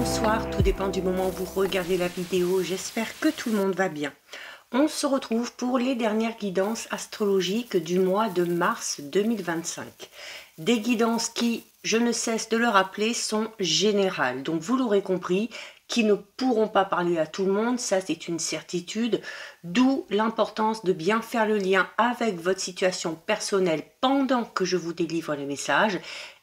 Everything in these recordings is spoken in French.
bonsoir, tout dépend du moment où vous regardez la vidéo, j'espère que tout le monde va bien. On se retrouve pour les dernières guidances astrologiques du mois de mars 2025. Des guidances qui, je ne cesse de le rappeler, sont générales. Donc vous l'aurez compris, qui ne pourront pas parler à tout le monde, ça c'est une certitude, d'où l'importance de bien faire le lien avec votre situation personnelle pendant que je vous délivre les messages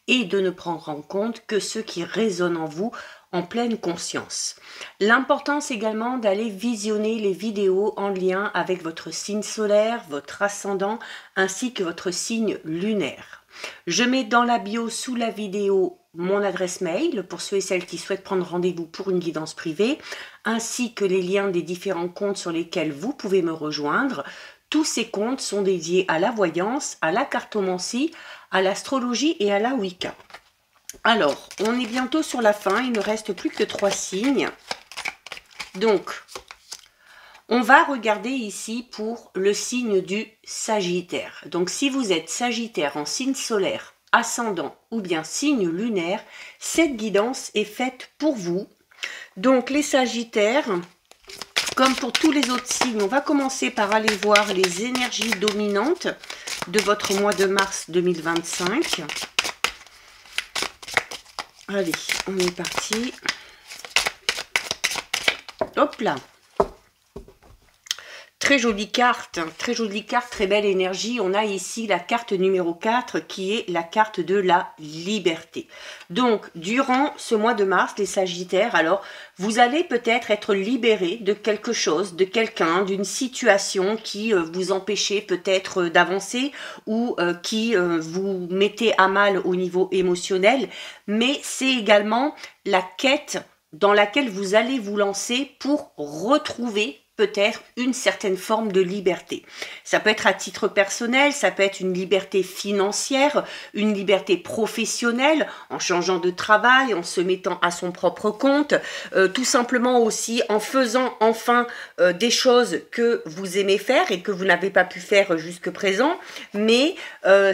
et de ne prendre en compte que ce qui résonne en vous en pleine conscience. L'importance également d'aller visionner les vidéos en lien avec votre signe solaire, votre ascendant ainsi que votre signe lunaire. Je mets dans la bio sous la vidéo mon adresse mail pour ceux et celles qui souhaitent prendre rendez-vous pour une guidance privée, ainsi que les liens des différents comptes sur lesquels vous pouvez me rejoindre. Tous ces comptes sont dédiés à la voyance, à la cartomancie, à l'astrologie et à la Wicca. Alors, on est bientôt sur la fin, il ne reste plus que 3 signes. Donc, on va regarder ici pour le signe du Sagittaire. Donc, si vous êtes Sagittaire en signe solaire, ascendant ou bien signe lunaire, cette guidance est faite pour vous. Donc, les Sagittaires, comme pour tous les autres signes, on va commencer par aller voir les énergies dominantes de votre mois de mars 2025. Allez, on est parti. Hop là. Très jolie carte, très belle énergie. On a ici la carte numéro 4 qui est la carte de la liberté. Donc, durant ce mois de mars, les Sagittaires, alors, vous allez peut-être être libéré de quelque chose, de quelqu'un, d'une situation qui vous empêchait peut-être d'avancer ou qui vous mettait à mal au niveau émotionnel. Mais c'est également la quête dans laquelle vous allez vous lancer pour retrouver peut-être une certaine forme de liberté. Ça peut être à titre personnel, ça peut être une liberté financière, une liberté professionnelle, en changeant de travail, en se mettant à son propre compte, tout simplement aussi en faisant enfin des choses que vous aimez faire et que vous n'avez pas pu faire jusque présent, mais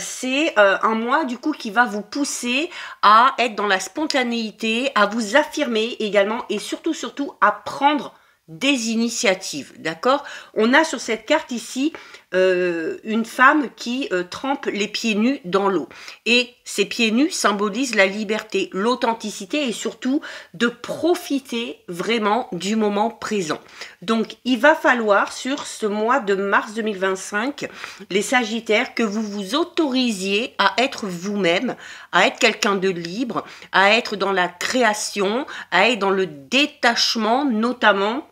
c'est un mois du coup qui va vous pousser à être dans la spontanéité, à vous affirmer également et surtout à prendre des initiatives, d'accord? On a sur cette carte ici une femme qui trempe les pieds nus dans l'eau. Et ces pieds nus symbolisent la liberté, l'authenticité et surtout de profiter vraiment du moment présent. Donc, il va falloir sur ce mois de mars 2025, les Sagittaires, que vous vous autorisiez à être vous-même, à être quelqu'un de libre, à être dans la création, à être dans le détachement notamment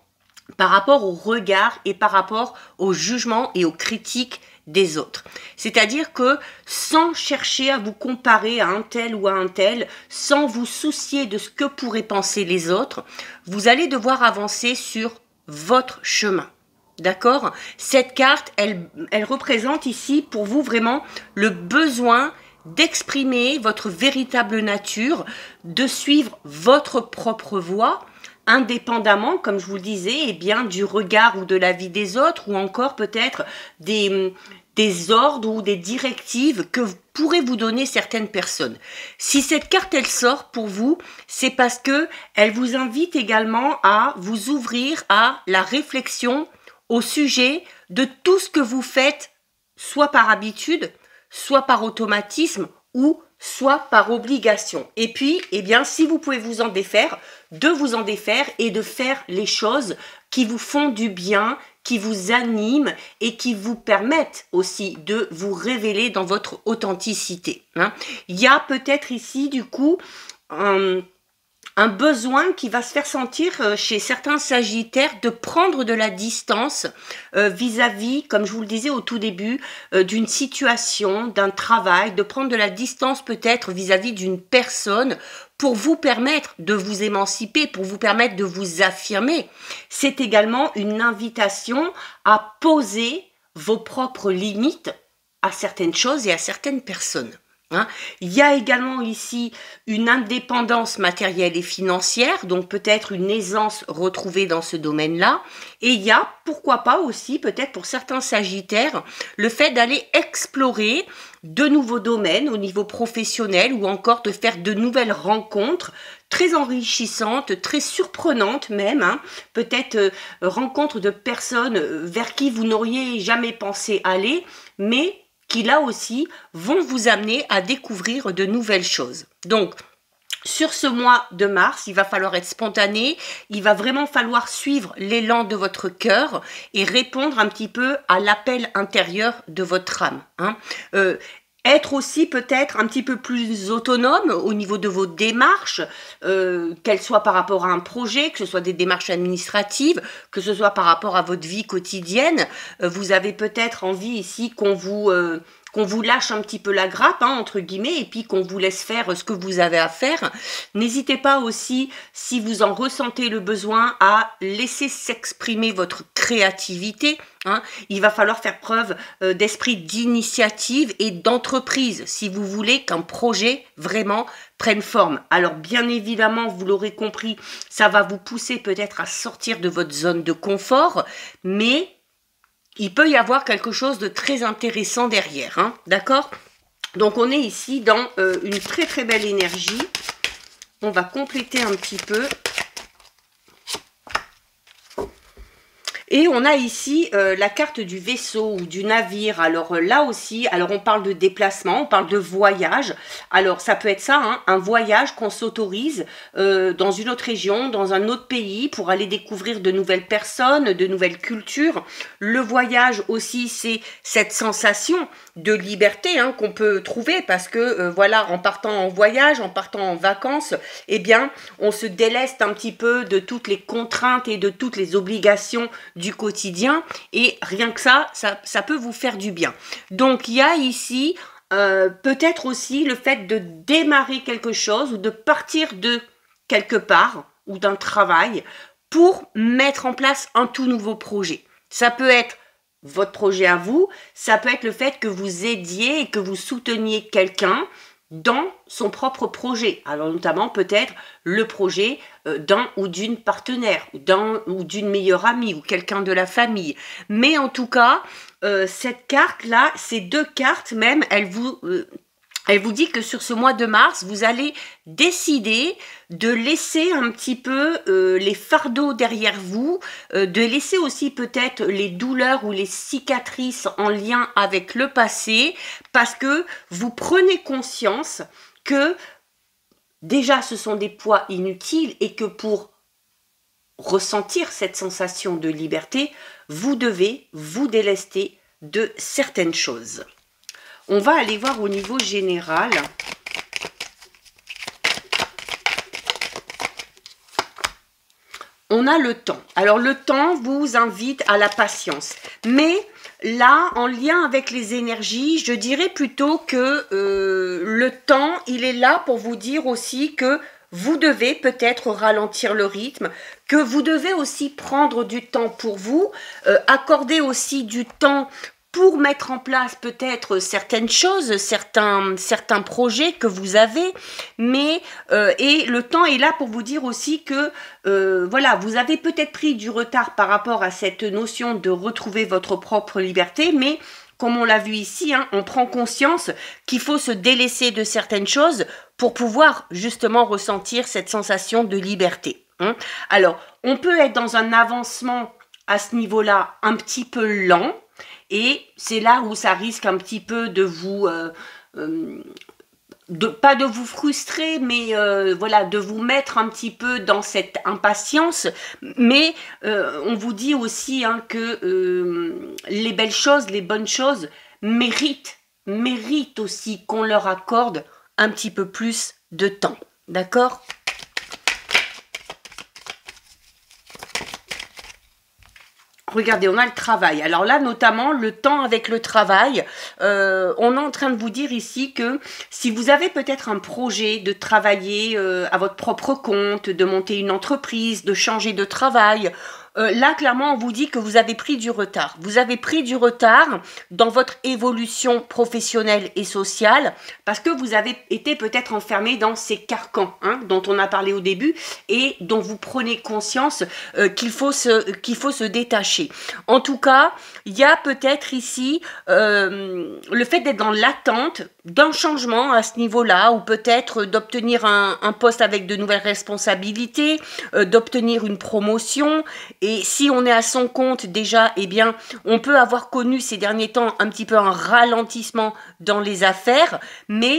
par rapport au regard et par rapport au jugement et aux critiques des autres. C'est-à-dire que sans chercher à vous comparer à un tel ou à un tel, sans vous soucier de ce que pourraient penser les autres, vous allez devoir avancer sur votre chemin. D'accord? Cette carte, elle représente ici pour vous vraiment le besoin d'exprimer votre véritable nature, de suivre votre propre voie, indépendamment, comme je vous le disais, eh bien, du regard ou de l'avis des autres, ou encore peut-être des ordres ou des directives que pourraient vous donner certaines personnes. Si cette carte, elle sort pour vous, c'est parce que elle vous invite également à vous ouvrir à la réflexion au sujet de tout ce que vous faites, soit par habitude, soit par automatisme, ou soit par obligation. Et puis, eh bien, si vous pouvez vous en défaire, de vous en défaire et de faire les choses qui vous font du bien, qui vous animent et qui vous permettent aussi de vous révéler dans votre authenticité. Hein. Il y a peut-être ici, du coup, un besoin qui va se faire sentir chez certains Sagittaires de prendre de la distance vis-à-vis, comme je vous le disais au tout début, d'une situation, d'un travail, de prendre de la distance peut-être vis-à-vis d'une personne pour vous permettre de vous émanciper, pour vous permettre de vous affirmer. C'est également une invitation à poser vos propres limites à certaines choses et à certaines personnes. Hein. Il y a également ici une indépendance matérielle et financière, donc peut-être une aisance retrouvée dans ce domaine-là. Et il y a, pourquoi pas aussi, peut-être pour certains sagittaires, le fait d'aller explorer de nouveaux domaines au niveau professionnel ou encore de faire de nouvelles rencontres très enrichissantes, très surprenantes même, hein. Peut-être rencontres de personnes vers qui vous n'auriez jamais pensé aller, mais qui là aussi vont vous amener à découvrir de nouvelles choses. Donc, sur ce mois de mars, il va falloir être spontané, il va vraiment falloir suivre l'élan de votre cœur et répondre un petit peu à l'appel intérieur de votre âme. Hein. Être aussi peut-être un petit peu plus autonome au niveau de vos démarches, qu'elles soient par rapport à un projet, que ce soit des démarches administratives, que ce soit par rapport à votre vie quotidienne. Vous avez peut-être envie ici qu'on vous lâche un petit peu la grappe, hein, entre guillemets, et puis qu'on vous laisse faire ce que vous avez à faire. N'hésitez pas aussi, si vous en ressentez le besoin, à laisser s'exprimer votre créativité. Hein. Il va falloir faire preuve d'esprit d'initiative et d'entreprise si vous voulez qu'un projet vraiment prenne forme. Alors bien évidemment, vous l'aurez compris, ça va vous pousser peut-être à sortir de votre zone de confort, mais il peut y avoir quelque chose de très intéressant derrière, hein, d'accord? Donc on est ici dans une très très belle énergie. On va compléter un petit peu. Et on a ici la carte du vaisseau ou du navire. Alors là aussi, alors on parle de déplacement, on parle de voyage. Alors ça peut être ça, hein, un voyage qu'on s'autorise dans une autre région, dans un autre pays pour aller découvrir de nouvelles personnes, de nouvelles cultures. Le voyage aussi, c'est cette sensation de liberté, hein, qu'on peut trouver parce que voilà, en partant en voyage, en partant en vacances, eh bien, on se déleste un petit peu de toutes les contraintes et de toutes les obligations du quotidien et rien que ça peut vous faire du bien. Donc il y a ici peut-être aussi le fait de démarrer quelque chose ou de partir de quelque part ou d'un travail pour mettre en place un tout nouveau projet. Ça peut être votre projet à vous, ça peut être le fait que vous aidiez et que vous souteniez quelqu'un dans son propre projet. Alors notamment peut-être le projet d'un ou d'une partenaire, ou d'une meilleure amie, ou quelqu'un de la famille. Mais en tout cas, cette carte-là, ces deux cartes même, elle vous dit que sur ce mois de mars, vous allez décider de laisser un petit peu les fardeaux derrière vous, de laisser aussi peut-être les douleurs ou les cicatrices en lien avec le passé, parce que vous prenez conscience que déjà ce sont des poids inutiles et que pour ressentir cette sensation de liberté, vous devez vous délester de certaines choses. On va aller voir au niveau général. On a le temps. Alors le temps vous invite à la patience. Mais là, en lien avec les énergies, je dirais plutôt que le temps, il est là pour vous dire aussi que vous devez peut-être ralentir le rythme, que vous devez aussi prendre du temps pour vous, accorder aussi du temps pour mettre en place peut-être certaines choses, certains projets que vous avez, mais et le temps est là pour vous dire aussi que voilà, vous avez peut-être pris du retard par rapport à cette notion de retrouver votre propre liberté, mais comme on l'a vu ici, hein, on prend conscience qu'il faut se délaisser de certaines choses pour pouvoir justement ressentir cette sensation de liberté. Hein. Alors, on peut être dans un avancement à ce niveau-là un petit peu lent, et c'est là où ça risque un petit peu de vous, pas de vous frustrer, mais voilà, de vous mettre un petit peu dans cette impatience. Mais on vous dit aussi hein, que les belles choses, les bonnes choses méritent aussi qu'on leur accorde un petit peu plus de temps. D'accord ? Regardez, on a le travail. Alors là, notamment, le temps avec le travail, on est en train de vous dire ici que si vous avez peut-être un projet de travailler à votre propre compte, de monter une entreprise, de changer de travail, là, clairement, on vous dit que vous avez pris du retard. Vous avez pris du retard dans votre évolution professionnelle et sociale parce que vous avez été peut-être enfermé dans ces carcans dont on a parlé au début et dont vous prenez conscience qu'il faut se détacher. En tout cas, il y a peut-être ici le fait d'être dans l'attente d'un changement à ce niveau-là, ou peut-être d'obtenir un poste avec de nouvelles responsabilités, d'obtenir une promotion. Et si on est à son compte déjà, eh bien, on peut avoir connu ces derniers temps un petit peu un ralentissement dans les affaires, mais